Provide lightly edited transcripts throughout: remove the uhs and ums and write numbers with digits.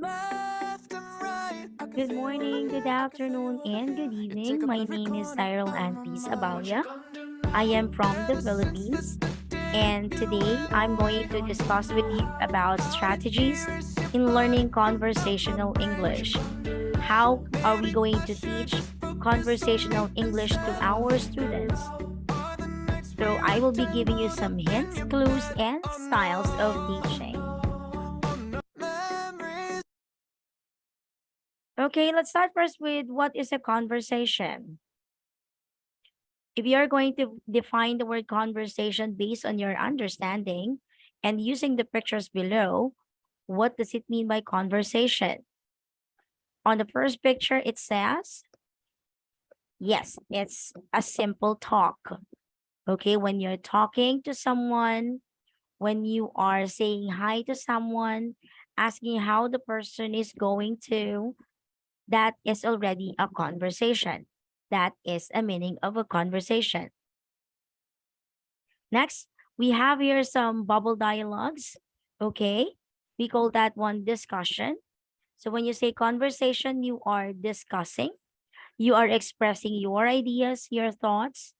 Good morning, good afternoon, and good evening. My name is Cyril and Zaballa. I am from the Philippines, and today I'm going to discuss with you about strategies in learning conversational English. How are we going to teach conversational English to our students? So I will be giving you some hints, clues, and styles of teaching. Okay, let's start first with what is a conversation. If you are going to define the word conversation based on your understanding and using the pictures below, what does it mean by conversation? On the first picture, it says, yes, it's a simple talk. Okay, when you're talking to someone, when you are saying hi to someone, asking how the person is going to, that is already a conversation. That is a meaning of a conversation. Next, we have here some bubble dialogues. Okay, we call that one discussion. So when you say conversation, you are discussing, you are expressing your ideas, your thoughts.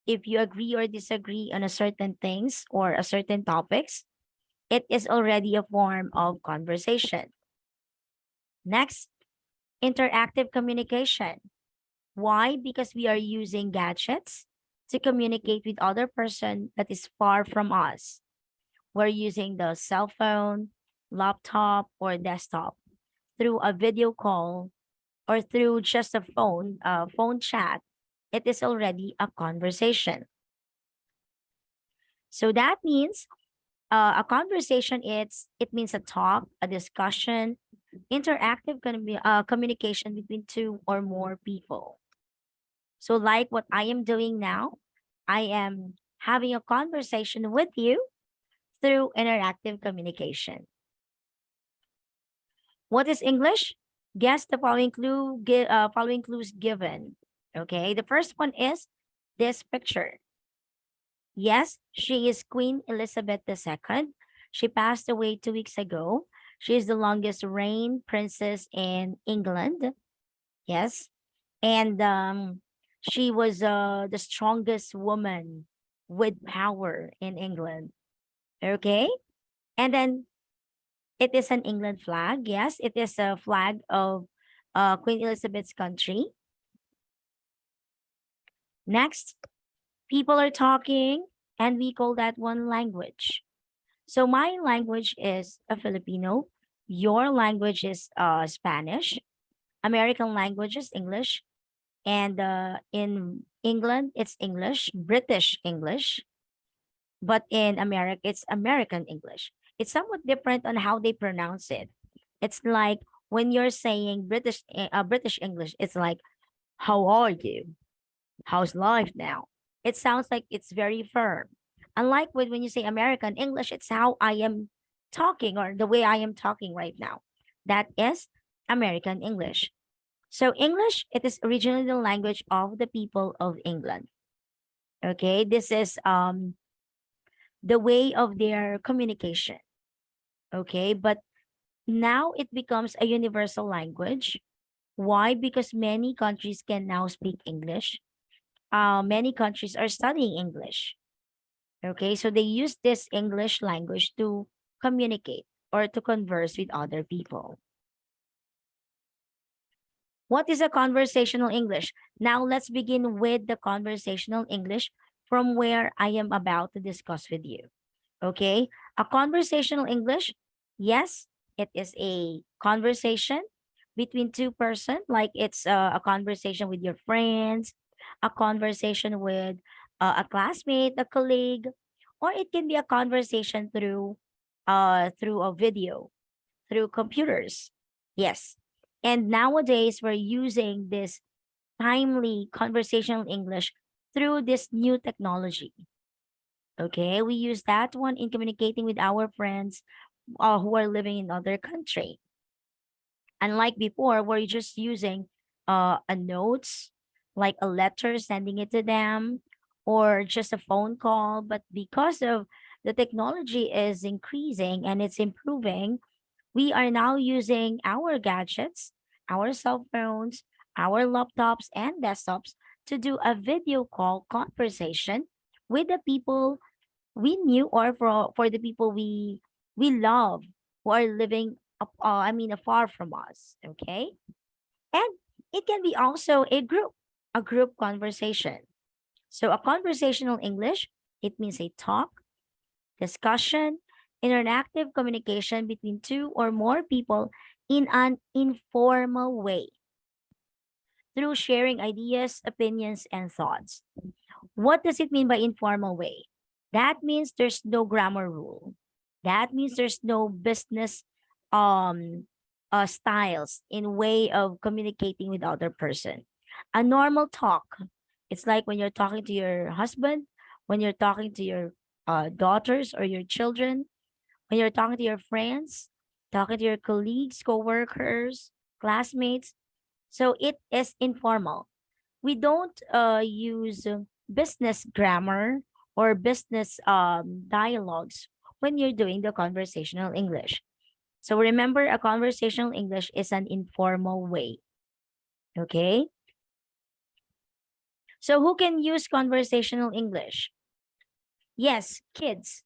If you agree or disagree on a certain things or a certain topics, it is already a form of conversation. Next, interactive communication. Why? Because we are using gadgets to communicate with other person that is far from us. We're using the cell phone, laptop, or desktop through a video call or through just a phone chat. It is already a conversation. So that means a conversation. It means a talk, a discussion, interactive communication between two or more people. So like what I am doing now, I am having a conversation with you through interactive communication. What is English? Guess the following clues given. Okay, the first one is this picture. Yes, she is Queen Elizabeth II. She passed away 2 weeks ago. She is the longest reign princess in England. Yes, and she was the strongest woman with power in England. Okay, and then it is an England flag. Yes, it is a flag of Queen Elizabeth's country. Next, people are talking, and we call that one language. So my language is a Filipino. Your language is Spanish. American language is English. And in England, it's English, British English. But in America, it's American English. It's somewhat different on how they pronounce it. It's like when you're saying British English, it's like, how are you? How's life now? It sounds like it's very firm. Unlike when you say American English, it's how I am talking or the way I am talking right now. That is American English. So English, it is originally the language of the people of England. Okay, this is the way of their communication. Okay, but now it becomes a universal language. Why? Because many countries can now speak English. Many countries are studying English. Okay, so they use this English language to communicate or to converse with other people. What is a conversational English? Now let's begin with the conversational English from where I am about to discuss with you. Okay, a conversational English, yes, it is a conversation between two persons, like it's a conversation with your friends, a conversation with a classmate, a colleague, or it can be a conversation through a video, through computers. Yes. And nowadays we're using this timely conversational English through this new technology. Okay, we use that one in communicating with our friends who are living in other country. Unlike before, we're just using a notes, like a letter, sending it to them, or just a phone call. But because of the technology is increasing and it's improving, We are now using our gadgets, our cell phones, our laptops, and desktops to do a video call conversation with the people we knew, or for the people we love, who are living afar from us. Okay, and it can be also a group conversation. So a conversational English, it means a talk, discussion, interactive communication between two or more people in an informal way through sharing ideas, opinions, and thoughts. What does it mean by informal way? That means there's no grammar rule. That means there's no business um styles in way of communicating with other person. A normal talk. It's like when you're talking to your husband, when you're talking to your daughters or your children, when you're talking to your friends, talking to your colleagues, co-workers, classmates. So it is informal. We don't use business grammar or business dialogues when you're doing the conversational English. So remember, a conversational English is an informal way. Okay. So who can use conversational English? Yes, kids.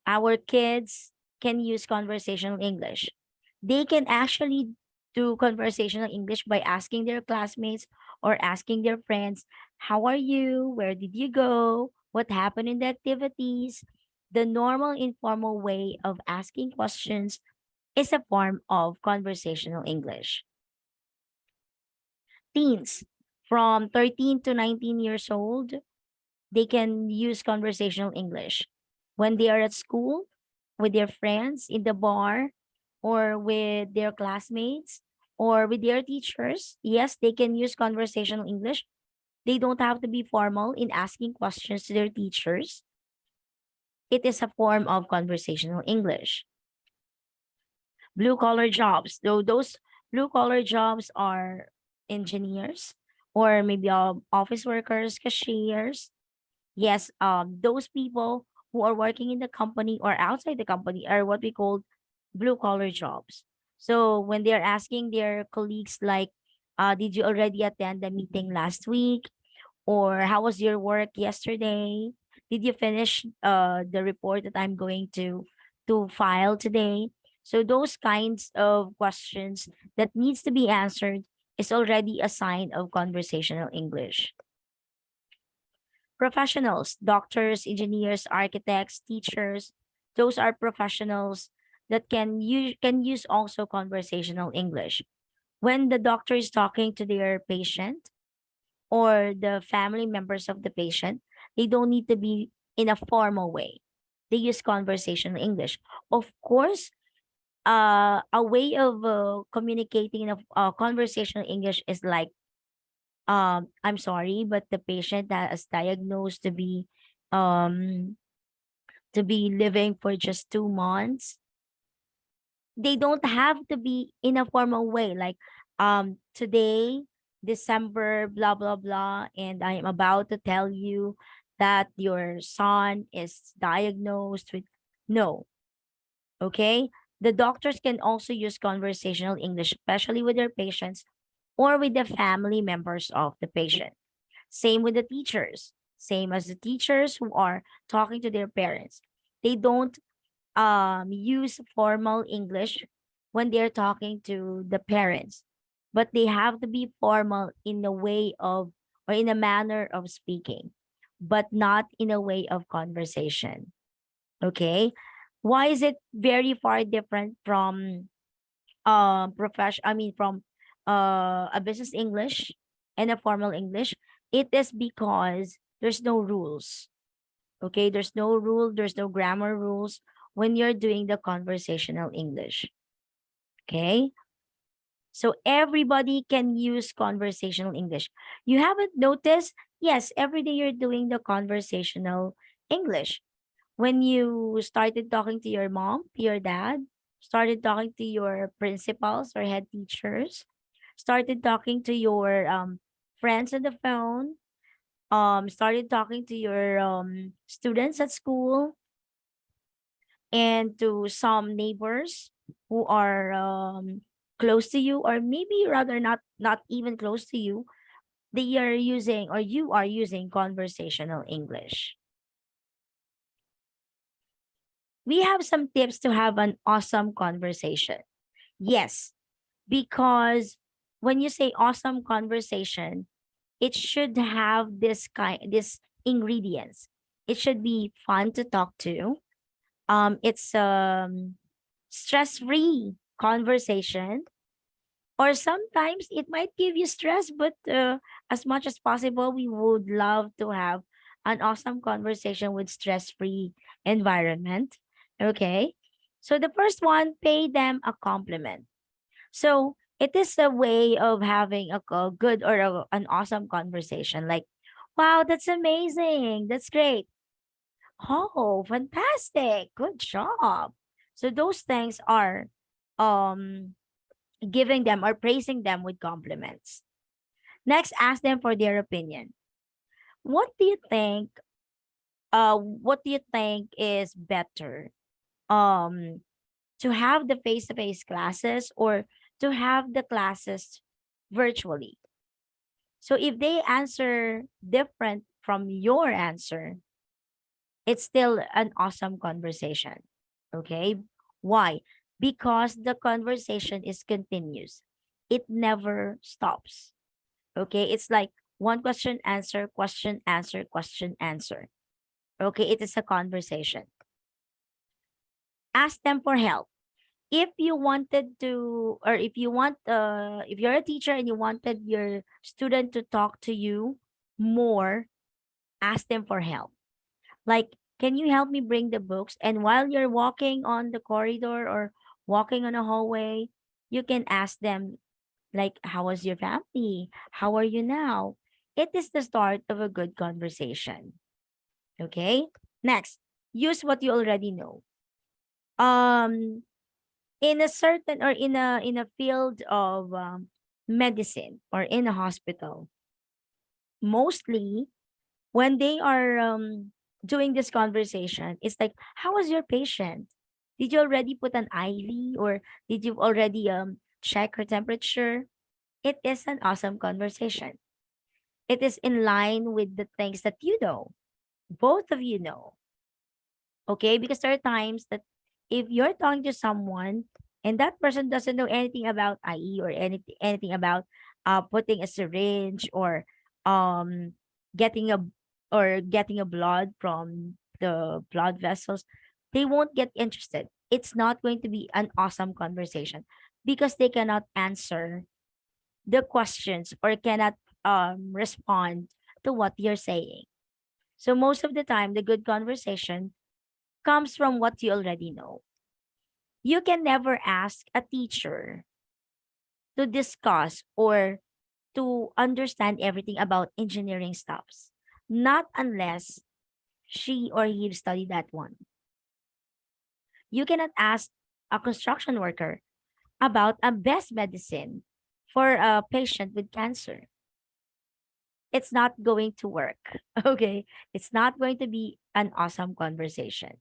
Our kids can use conversational English. They can actually do conversational English by asking their classmates or asking their friends, how are you? Where did you go? What happened in the activities? The normal informal way of asking questions is a form of conversational English. Teens from 13 to 19 years old, they can use conversational English when they are at school, with their friends in the bar, or with their classmates, or with their teachers. Yes, they can use conversational English. They don't have to be formal in asking questions to their teachers. It is a form of conversational English. Blue collar jobs, though those blue collar jobs are engineers or maybe office workers, cashiers. Yes, those people who are working in the company or outside the company are what we call blue collar jobs. So when they're asking their colleagues like, did you already attend the meeting last week? Or how was your work yesterday? Did you finish the report that I'm going to file today? So those kinds of questions that needs to be answered is already a sign of conversational English. Professionals, doctors, engineers, architects, teachers, those are professionals that can use also conversational English. When the doctor is talking to their patient or the family members of the patient, they don't need to be in a formal way. They use conversational English. Of course, a way of communicating in a conversational English is like, I'm sorry, but the patient that is diagnosed um to be living for just 2 months, they don't have to be in a formal way like, today, December, blah blah blah, and I am about to tell you that your son is diagnosed with. No. Okay, the doctors can also use conversational English, especially with their patients or with the family members of the patient. Same with the teachers. Same as the teachers who are talking to their parents. They don't use formal English when they're talking to the parents, but they have to be formal in a way of, or in a manner of speaking, but not in a way of conversation. Okay. Why is it very far different from profession I mean from a business English and a formal English? It is because there's no rules. Okay, there's no rule, there's no grammar rules when you're doing the conversational English. Okay, so everybody can use conversational English. You haven't noticed? Yes, every day you're doing the conversational English. When you started talking to your mom, to your dad, started talking to your principals or head teachers, started talking to your friends on the phone, started talking to your students at school, and to some neighbors. who are close to you, or maybe rather not even close to you, they are using or you are using conversational English. We have some tips to have an awesome conversation. Yes, because when you say awesome conversation, it should have this ingredients. It should be fun to talk to. It's stress-free conversation, or sometimes it might give you stress, but as much as possible we would love to have an awesome conversation with stress-free environment. Okay, so the first one, pay them a compliment. So it is a way of having a good or an awesome conversation, like, wow, that's amazing, that's great, oh, fantastic, good job. So those things are um giving them or praising them with compliments. Next, ask them for their opinion. What do you think? What do you think is better? Um, to have the face-to-face classes or to have the classes virtually? So if they answer different from your answer, it's still an awesome conversation. Okay? Why? Because the conversation is continuous. It never stops. Okay, it's like one question, answer, question, answer, question, answer. Okay, it is a conversation. Ask them for help. If you wanted to, or if you want, if you're a teacher and you wanted your student to talk to you more, ask them for help. Like, can you help me bring the books? And while you're walking on the corridor or walking on a hallway, you can ask them, like, how was your family? How are you now? It is the start of a good conversation. Okay? Next, use what you already know. Um, in a certain or in a field of medicine or in a hospital, mostly when they are doing this conversation, it's like, how was your patient? Did you already put an IV, or did you already check her temperature? It is an awesome conversation. It is in line with the things that you know, both of you know. Okay, because there are times that if you're talking to someone and that person doesn't know anything about IE or anything about putting a syringe or um getting a getting a blood from the blood vessels, they won't get interested. It's not going to be an awesome conversation because they cannot answer the questions or cannot respond to what you're saying. So most of the time, the good conversation comes from what you already know. You can never ask a teacher to discuss or to understand everything about engineering stuffs, not unless she or he studied that one. You cannot ask a construction worker about a best medicine for a patient with cancer. It's not going to work. Okay. It's not going to be an awesome conversation.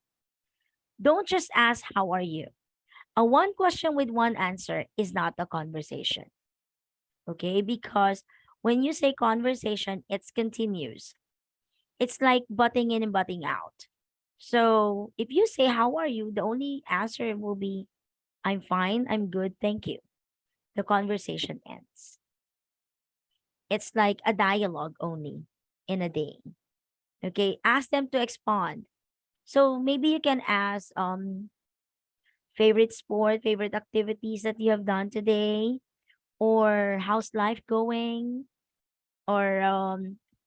Don't just ask, how are you? A one question with one answer is not a conversation. Okay. Because when you say conversation, it's continuous. It's like butting in and butting out. So if you say, how are you? The only answer will be, I'm fine. I'm good. Thank you. The conversation ends. It's like a dialogue only in a day. Okay. Ask them to expand. So maybe you can ask favorite sport, favorite activities that you have done today, or how's life going, or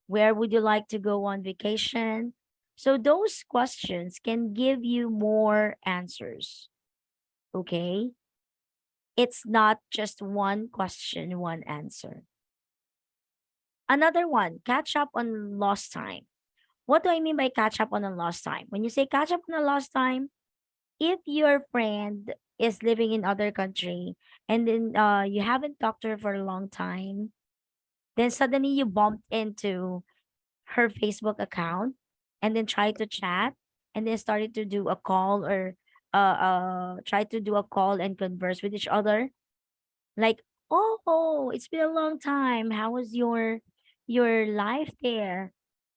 where would you like to go on vacation? So those questions can give you more answers. Okay? It's not just one question, one answer. Another one, catch up on lost time. What do I mean by catch up on a lost time? When you say catch up on a lost time, if your friend is living in other country and then you haven't talked to her for a long time, then suddenly you bumped into her Facebook account and then tried to chat and then started to do a call or try to do a call and converse with each other, like, oh, it's been a long time. How was your life there?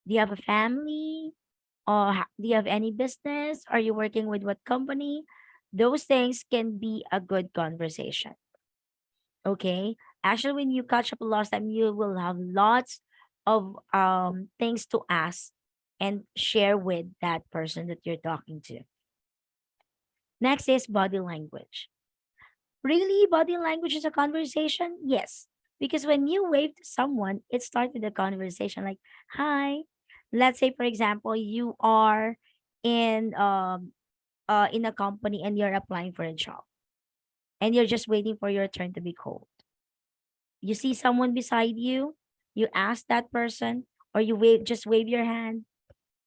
Do you have a family? Or do you have any business? Are you working with what company? Those things can be a good conversation. Okay. Actually, when you catch up last time, you will have lots of things to ask and share with that person that you're talking to. Next is body language. Really, body language is a conversation? Yes. Because when you wave to someone, it starts with a conversation like, hi. Let's say, for example, you are in in a company and you're applying for a job and you're just waiting for your turn to be called. You see someone beside you, you ask that person, or you just wave your hand,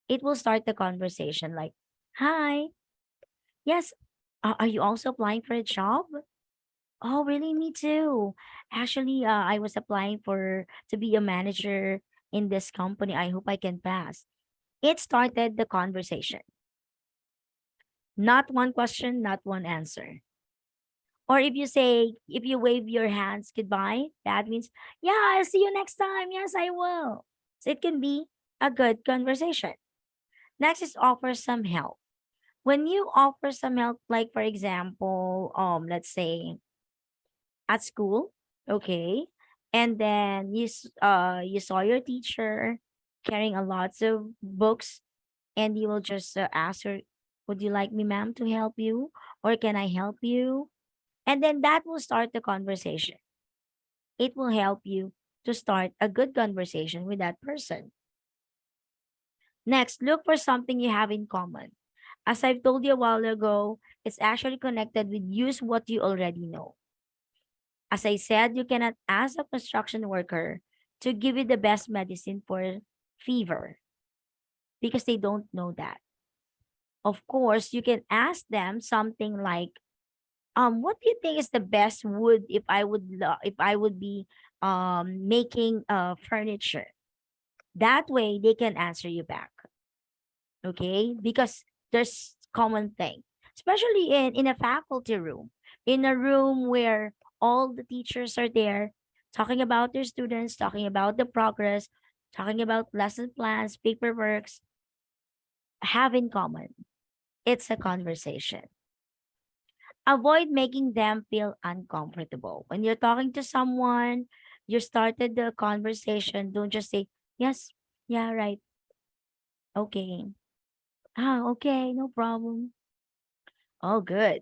it will start the conversation like, hi, yes, are you also applying for a job? Oh, really? Me too. Actually, I was applying for to be a manager in this company. I hope I can pass. It started the conversation. Not one question, not one answer. Or if you wave your hands goodbye, that means, yeah, I'll see you next time. Yes, I will. So it can be a good conversation. Next is offer some help. When you offer some help, like for example, let's say at school, okay, and then you saw your teacher carrying a lots of books, and you will just ask her, would you like me, ma'am, to help you, or can I help you? And then that will start the conversation. It will help you to start a good conversation with that person. Next, look for something you have in common. As I've told you a while ago, it's actually connected with use what you already know. As I said, you cannot ask a construction worker to give you the best medicine for fever because they don't know that. Of course, you can ask them something like, what do you think is the best wood if if I would be making furniture? That way they can answer you back. Okay? Because there's common thing. Especially in a faculty room, in a room where all the teachers are there talking about their students, talking about the progress, talking about lesson plans, paperworks, have in common. It's a conversation. Avoid making them feel uncomfortable. When you're talking to someone, you started the conversation, don't just say, yes, yeah, right, okay. Ah, okay, no problem. Oh, good.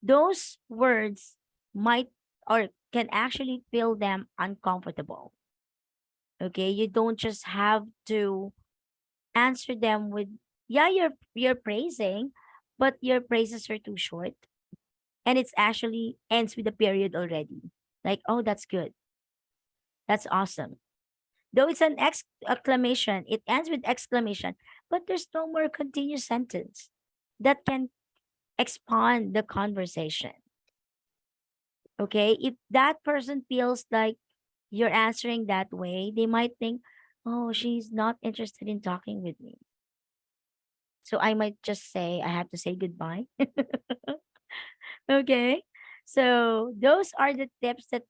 Those words might or can actually feel them uncomfortable. Okay, you don't just have to answer them with, yeah, you're praising, but your praises are too short, and it's actually ends with a period already. Like, oh, that's good, that's awesome. Though it's an exclamation, it ends with exclamation, but there's no more continuous sentence that can expand the conversation. Okay, if that person feels like you're answering that way, they might think, oh, she's not interested in talking with me. So I might just say, I have to say goodbye. Okay. So those are the tips that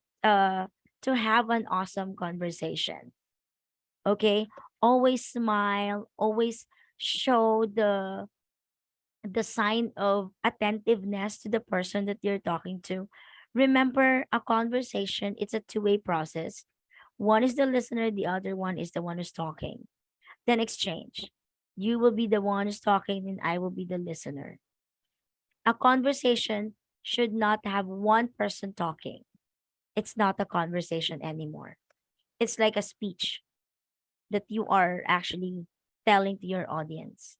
to have an awesome conversation. Okay. Always smile, always show the sign of attentiveness to the person that you're talking to. Remember, a conversation, it's a two-way process. One is the listener, the other one is the one who's talking. Then exchange. You will be the one who's talking, and I will be the listener. A conversation should not have one person talking. It's not a conversation anymore. It's like a speech that you are actually telling to your audience.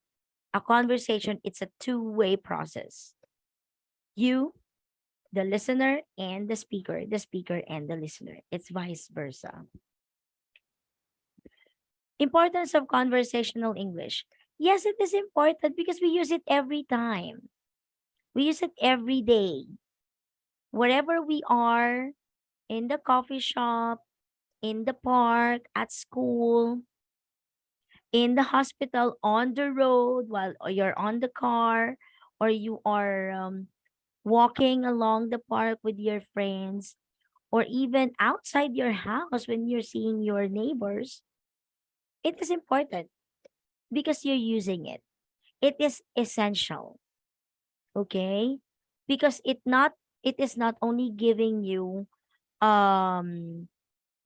A conversation, it's a two-way process. You, the listener, and the speaker and the listener. It's vice versa. Importance of conversational English. Yes, it is important because we use it every time. We use it every day. Wherever we are, in the coffee shop, in the park, at school, in the hospital, on the road, while you're on the car, or you are walking along the park with your friends, or even outside your house when you're seeing your neighbors, it is important because you're using it. It is essential, okay? Because it is not only giving you um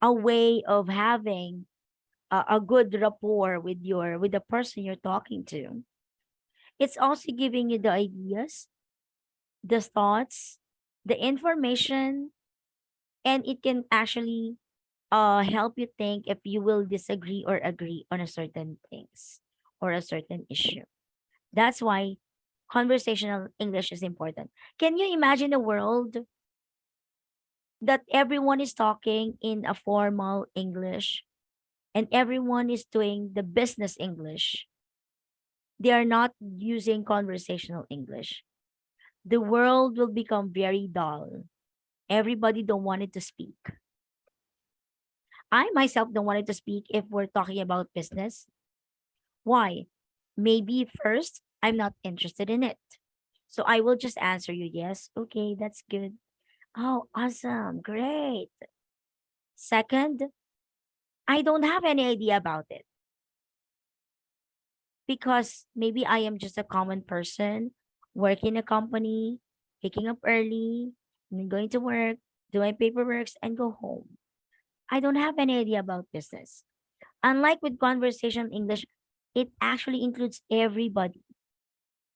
a way of having a good rapport with the person you're talking to. It's also giving you the ideas, the thoughts, the information, and it can actually help you think if you will disagree or agree on a certain things or a certain issue. That's why conversational English is important. Can you imagine a world that everyone is talking in a formal English and everyone is doing the business English? They are not using conversational English. The world will become very dull. Everybody don't want it to speak. I myself don't want it to speak if we're talking about business. Why? Maybe first, I'm not interested in it. So I will just answer you, yes, okay, that's good. Oh, awesome, great. Second, I don't have any idea about it because maybe I am just a common person working in a company, waking up early, and then going to work, do my paperwork, and go home. I don't have any idea about business. Unlike with conversational English, it actually includes everybody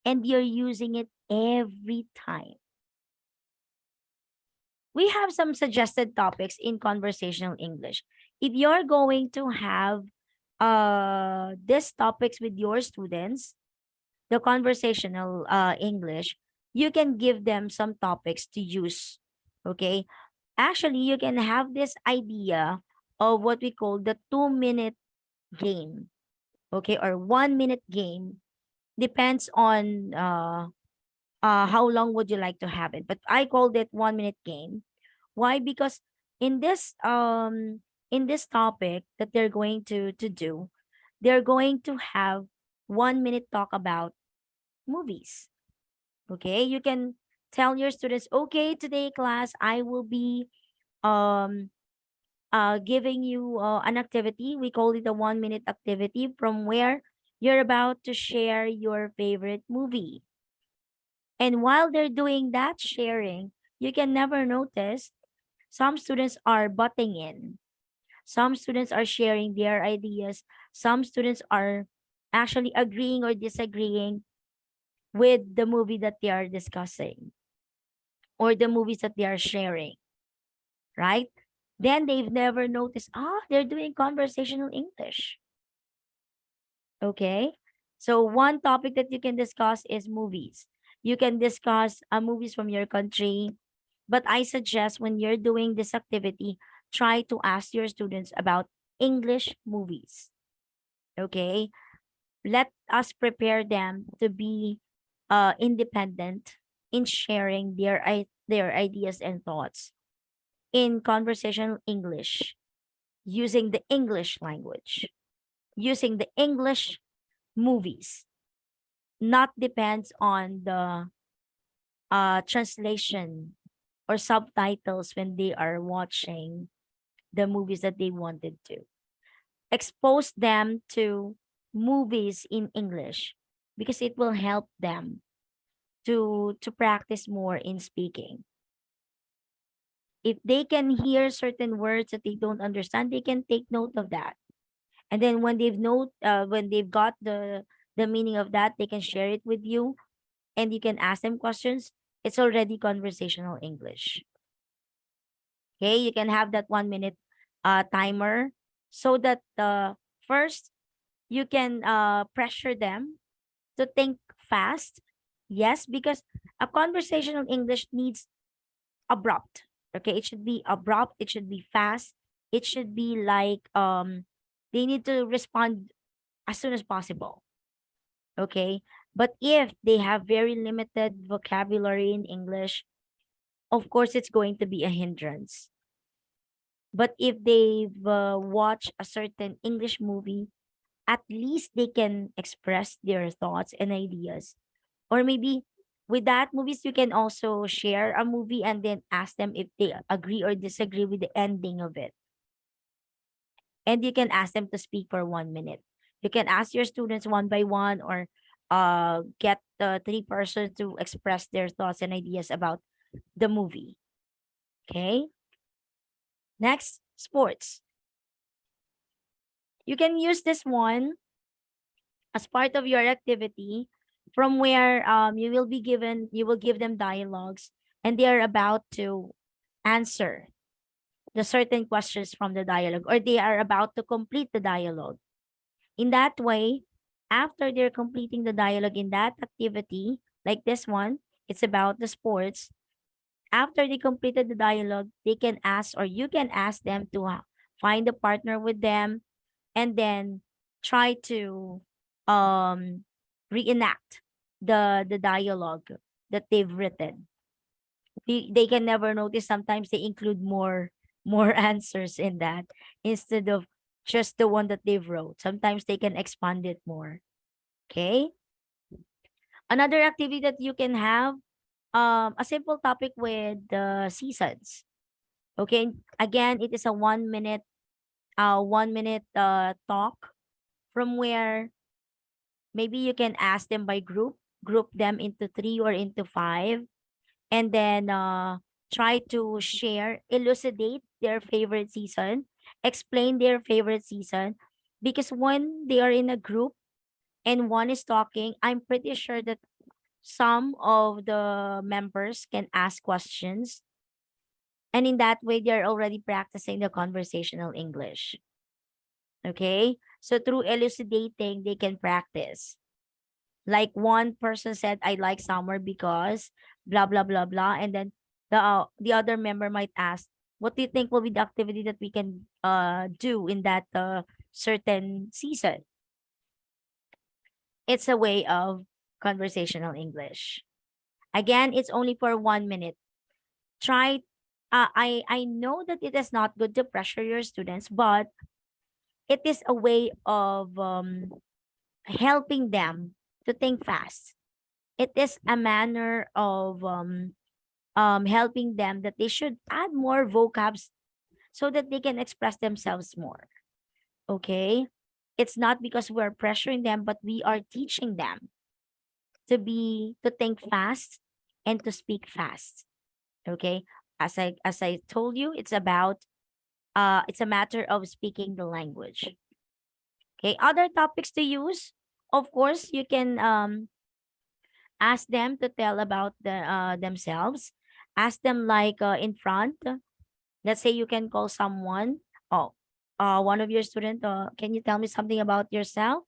and you're using it every time. We have some suggested topics in conversational English. If you're going to have these topics with your students, the conversational English, you can give them some topics to use. Okay? Actually, you can have this idea of what we call the 2-minute game. Okay, or 1-minute game. Depends on how long would you like to have it. But I called it 1-minute game. Why? Because in this in this topic that they're going to do, they're going to have 1-minute talk about movies. Okay, you can tell your students, okay, today class I will be um giving you an activity. We call it a 1-minute activity from where you're about to share your favorite movie. And while they're doing that sharing, you can never notice some students are butting in. Some students are sharing their ideas. Some students are actually agreeing or disagreeing with the movie that they are discussing or the movies that they are sharing, right? Then they've never noticed, they're doing conversational English. Okay. So one topic that you can discuss is movies. You can discuss movies from your country, but I suggest when you're doing this activity, try to ask your students about English movies. Okay. Let us prepare them to be independent in sharing their ideas and thoughts in conversational English using the English language, using the English movies, not depends on the translation or subtitles when they are watching the movies that they wanted to. Expose them to movies in English because it will help them to practice more in speaking. If they can hear certain words that they don't understand, they can take note of that. And then when they've got the meaning of that, they can share it with you and you can ask them questions. It's already conversational English. Okay, you can have that 1-minute timer so that first you can pressure them to think fast. Yes, because a conversational English needs abrupt. Okay, it should be abrupt, it should be fast, it should be like they need to respond as soon as possible. Okay, but if they have very limited vocabulary in English, of course it's going to be a hindrance. But if they've watched a certain English movie, at least they can express their thoughts and ideas. Or maybe With that movies, you can also share a movie and then ask them if they agree or disagree with the ending of it. And you can ask them to speak for 1 minute. You can ask your students one by one, or get the three persons to express their thoughts and ideas about the movie. Okay. Next, sports. You can use this one as part of your activity, from where you will give them dialogues, and they are about to answer the certain questions from the dialogue, or they are about to complete the dialogue. In that way, after they're completing the dialogue in that activity, like this one, it's about the sports. After they completed the dialogue, they can ask, or you can ask them to find a partner with them, and then try to um reenact the dialogue that they've written. They can never notice, sometimes they include more answers in that, instead of just the one that they've wrote. Sometimes they can expand it more. Okay. Another activity that you can have, a simple topic with the seasons. Okay. Again, it is a 1 minute 1 minute talk, from where maybe you can ask them by group them into three or into five, and then try to share, elucidate their favorite season, explain their favorite season. Because when they are in a group and one is talking, I'm pretty sure that some of the members can ask questions, and in that way they're already practicing the conversational English. Okay, so through elucidating they can practice. Like one person said, I like summer because blah blah blah blah, and then the other member might ask, what do you think will be the activity that we can do in that certain season? It's a way of conversational English. Again, it's only for 1 minute. Try. I know that it is not good to pressure your students, but it is a way of helping them to think fast. It is a manner of helping them that they should add more vocabs, so that they can express themselves more. Okay? It's not because we're pressuring them, but we are teaching them to think fast and to speak fast. Okay? As I told you, it's a matter of speaking the language. Okay? Other topics to use, of course, you can ask them to tell about themselves. Ask them like in front. Let's say you can call someone. Oh, one of your student. Can you tell me something about yourself?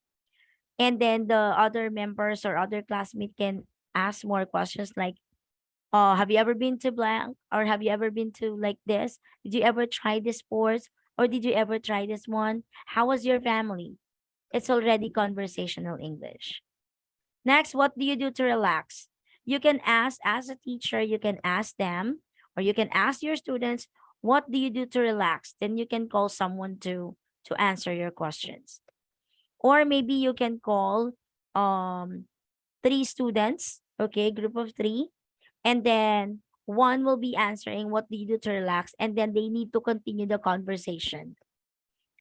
And then the other members or other classmates can ask more questions like, have you ever been to blank, or have you ever been to like this? Did you ever try this sports, or did you ever try this one? How was your family? It's already conversational English. Next, what do you do to relax? You can ask, as a teacher, you can ask them, or you can ask your students, what do you do to relax? Then you can call someone to answer your questions. Or maybe you can call um three students, okay, group of three, and then one will be answering what do you do to relax, and then they need to continue the conversation.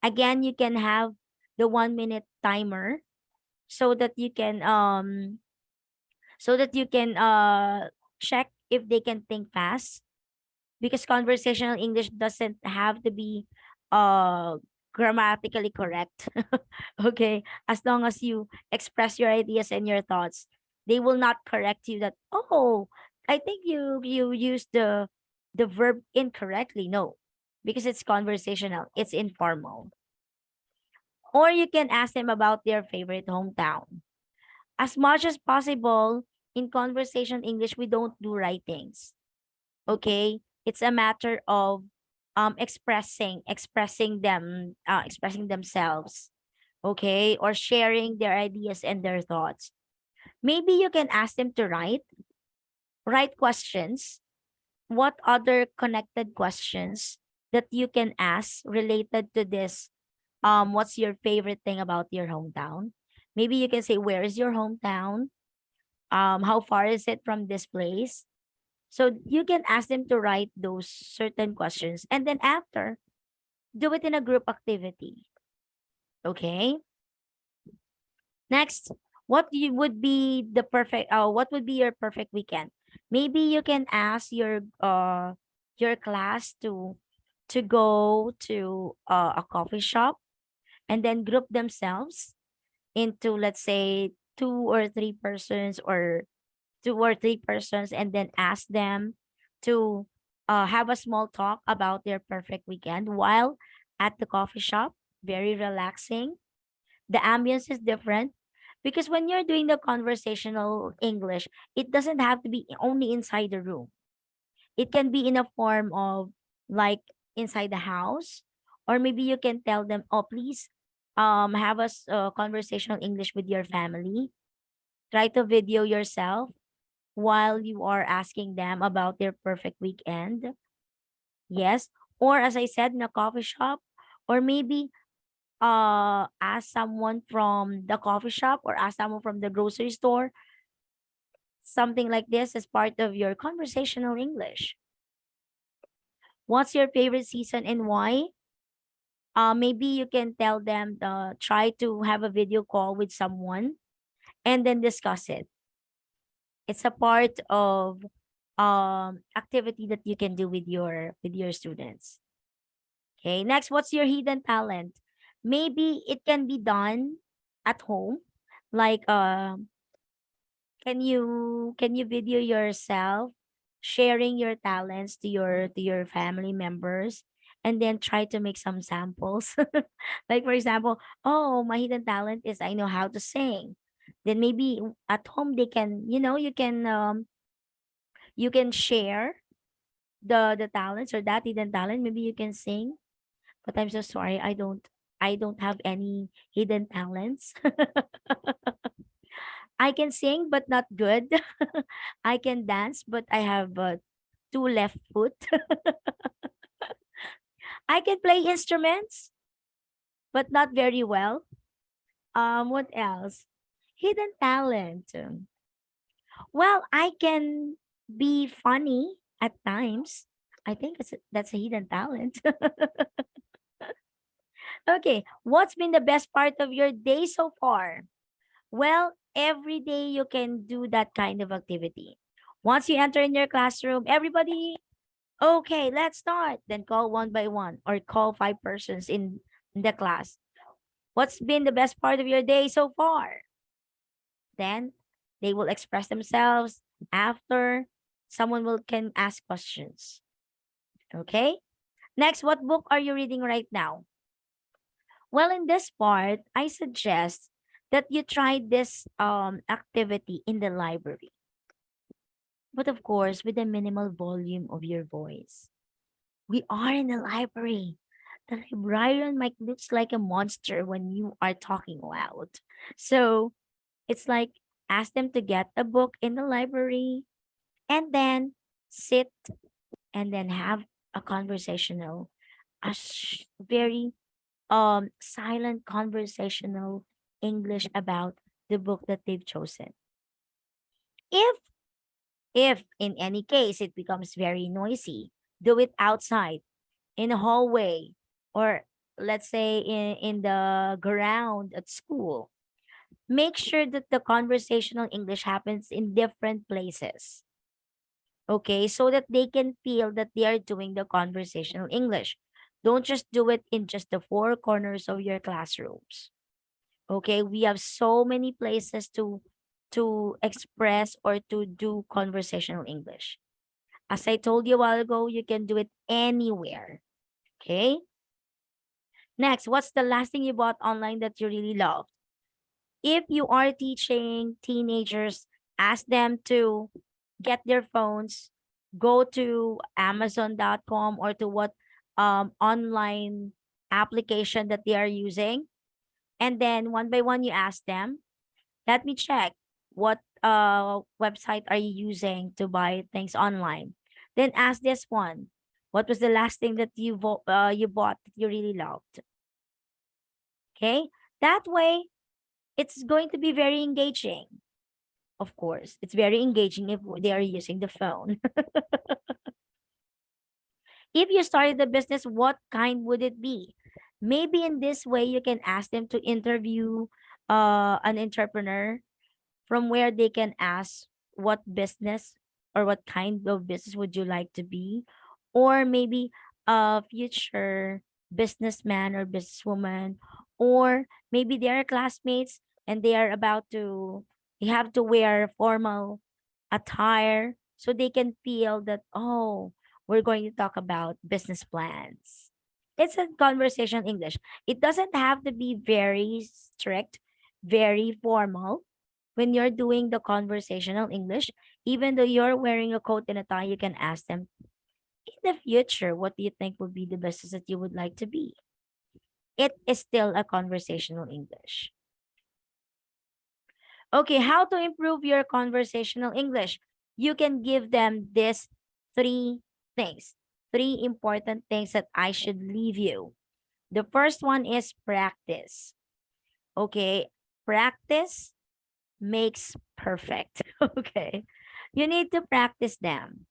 Again, you can have the 1 minute timer, so that you can check if they can think fast, because conversational English doesn't have to be uh grammatically correct. Okay, as long as you express your ideas and your thoughts, they will not correct you that, oh, I think you used the verb incorrectly. No, because it's conversational, it's informal. Or you can ask them about their favorite hometown. As much as possible, in conversation English, we don't do writings. Okay? It's a matter of expressing themselves. Okay? Or sharing their ideas and their thoughts. Maybe you can ask them to write questions. What other connected questions that you can ask related to this? What's your favorite thing about your hometown? Maybe you can say, where is your hometown? How far is it from this place? So you can ask them to write those certain questions, and then after, do it in a group activity. Okay. Next, would be the perfect what would be your perfect weekend? Maybe you can ask your class to go to a coffee shop and then group themselves into, let's say, two or three persons, and then ask them to have a small talk about their perfect weekend while at the coffee shop. Very relaxing. The ambience is different because when you're doing the conversational English, it doesn't have to be only inside the room. It can be in a form of like inside the house, or maybe you can tell them, "Oh, please, have a conversational English with your family. Try to video yourself while you are asking them about their perfect weekend." Yes, or as I said, in a coffee shop, or maybe ask someone from the coffee shop or ask someone from the grocery store, something like this as part of your conversational English. What's your favorite season and why? Maybe you can tell them, try to have a video call with someone and then discuss it. It's a part of activity that you can do with your students. Okay, next, what's your hidden talent? Maybe it can be done at home, like can you video yourself sharing your talents to your family members, and then try to make some samples. Like for example, oh, my hidden talent is I know how to sing. Then maybe at home they can, you can share the talents or that hidden talent. Maybe you can sing, but I'm so sorry, I don't have any hidden talents. I can sing, but not good. I can dance, but I have two left foot. I can play instruments, but not very well. What else? Hidden talent. Well, I can be funny at times. I think that's a hidden talent. Okay, what's been the best part of your day so far? Well, every day you can do that kind of activity. Once you enter in your classroom, everybody, okay, let's start. Then call one by one or call five persons in the class. What's been the best part of your day so far? Then they will express themselves. After, someone will can ask questions. Okay? Next, what book are you reading right now? Well, in this part, I suggest that you try this activity in the library, but of course, with a minimal volume of your voice. We are in a library. The librarian might looks like a monster when you are talking loud. So it's like ask them to get a book in the library and then sit and then have a conversational, very silent conversational English about the book that they've chosen. If if in any case it becomes very noisy, do it outside in a hallway, or let's say in the ground at school. Make sure that the conversational English happens in different places. Okay, so that they can feel that they are doing the conversational English. Don't just do it in just the four corners of your classrooms. Okay, we have so many places to express or to do conversational English. As I told you a while ago, you can do it anywhere. Okay? Next, what's the last thing you bought online that you really love? If you are teaching teenagers, ask them to get their phones, go to Amazon.com or to what online application that they are using. And then one by one, you ask them, let me check what website are you using to buy things online. Then ask this one, what was the last thing that you bought that you really loved? Okay, that way it's going to be very engaging. Of course, it's very engaging if they are using the phone. If you started a business, what kind would it be? Maybe in this way, you can ask them to interview an entrepreneur from where they can ask what business or what kind of business would you like to be, or maybe a future businessman or businesswoman, or maybe they are classmates and they have to wear formal attire so they can feel that, oh, we're going to talk about business plans. It's a conversation English. It doesn't have to be very strict, very formal. When you're doing the conversational English, even though you're wearing a coat and a tie, you can ask them, in the future, what do you think would be the business that you would like to be? It is still a conversational English. Okay, how to improve your conversational English? You can give them these three things, three important things that I should leave you. The first one is practice. Okay, practice makes perfect. Okay, you need to practice them.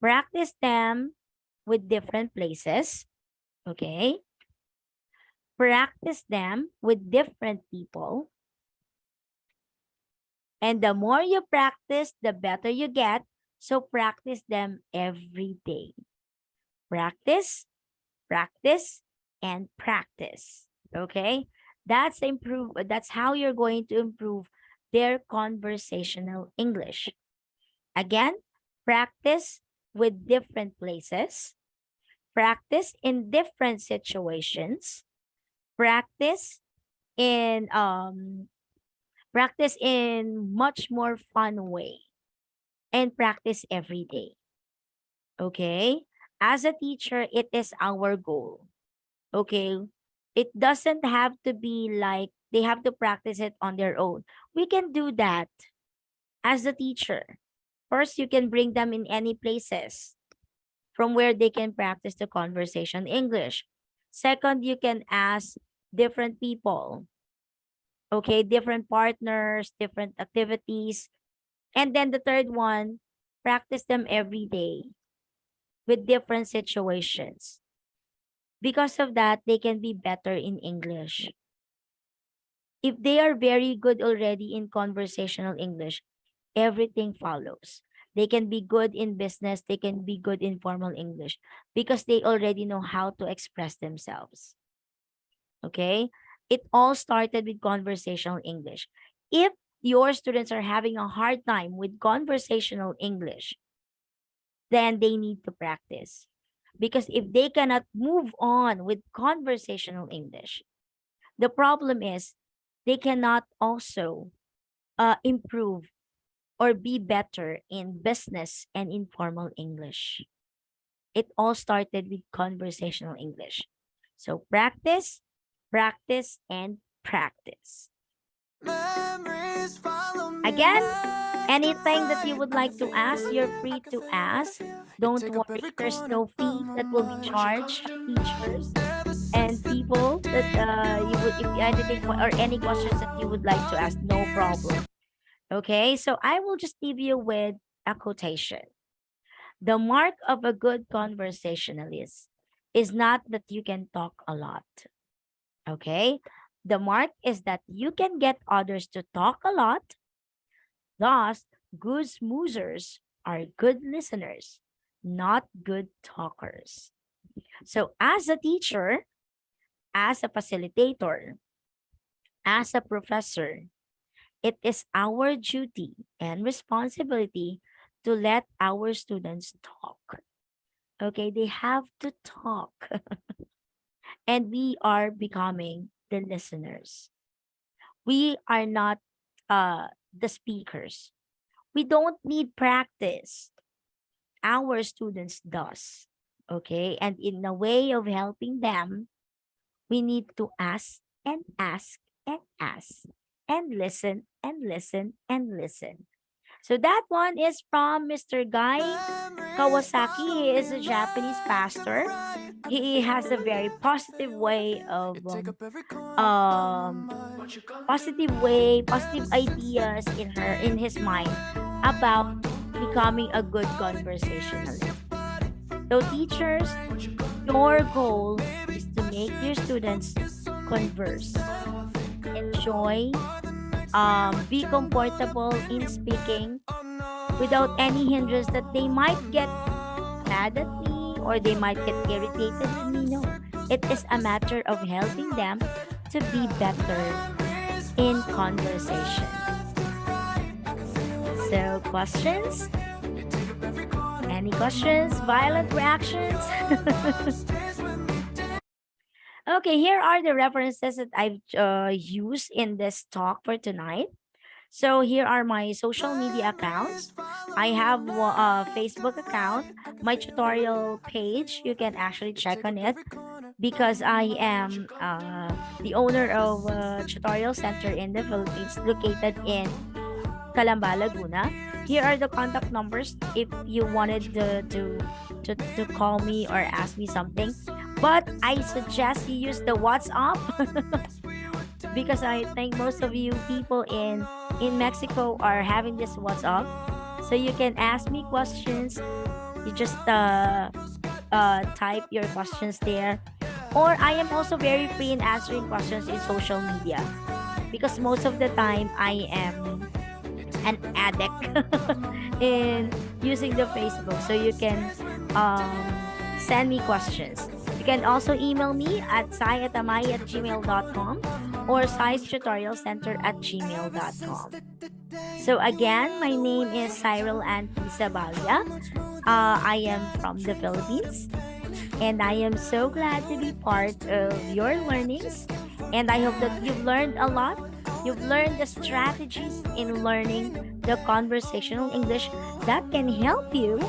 Practice them with different places. Okay, practice them with different people. And the more you practice, the better you get. So practice them every day. Practice, practice, and practice. Okay? That's how you're going to improve their conversational English. Again, practice with different places, practice in different situations, practice in much more fun way, and practice every day. Okay? As a teacher, it is our goal. Okay? It doesn't have to be like they have to practice it on their own. We can do that as a teacher. First, you can bring them in any places from where they can practice the conversation English. Second, you can ask different people. Okay, different partners, different activities. And then the third one, practice them every day with different situations. Because of that, they can be better in English. If they are very good already in conversational English, everything follows. They can be good in business, they can be good in formal English because they already know how to express themselves. Okay? It all started with conversational English. If your students are having a hard time with conversational English, then they need to practice. Because if they cannot move on with conversational English, the problem is they cannot also improve or be better in business and informal English. It all started with conversational English. So practice, practice, and practice. Again, anything that you would like to ask, you're free to ask. Don't worry, there's no fee that will be charged teachers and people that you would, if anything or any questions that you would like to ask, no problem. Okay, so I will just leave you with a quotation. The mark of a good conversationalist is not that you can talk a lot. Okay, the mark is that you can get others to talk a lot. Thus, good smoozers are good listeners, not good talkers. So, as a teacher, as a facilitator, as a professor, it is our duty and responsibility to let our students talk. Okay, they have to talk. And we are becoming the listeners. We are not the speakers. We don't need practice. Our students does. Okay, and in a way of helping them, we need to ask and ask and ask and listen and listen and listen. So that one is from Mr. Guy Kawasaki. He is a Japanese pastor. He has a very positive way of um positive way, positive ideas in his mind about becoming a good conversationalist. So teachers, your goal is to make your students converse, enjoy, be comfortable in speaking without any hindrance that they might get mad at me or they might get irritated with me. No, it is a matter of helping them to be better in conversation. So, questions? Any questions? Violent reactions? Okay, here are the references that I've used in this talk for tonight. So here are my social media accounts. I have a Facebook account, my tutorial page. You can actually check on it because I am the owner of a tutorial center in the Philippines located in Calamba, Laguna. Here are the contact numbers if you wanted to call me or ask me something. But I suggest you use the WhatsApp because I think most of you people in Mexico are having this WhatsApp. So you can ask me questions. You just type your questions there. Or I am also very free in answering questions in social media because most of the time I am an addict in using the Facebook. So you can um, send me questions. You can also email me at sai@gmail.com or saistutorialcenter@gmail.com. So again, my name is Cyril and Zaballa. I am from the Philippines and I am so glad to be part of your learnings. And I hope that you've learned a lot. You've learned the strategies in learning the conversational English that can help you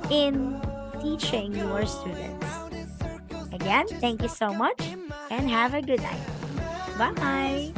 in teaching your students. Again, thank you so much and have a good night. Bye.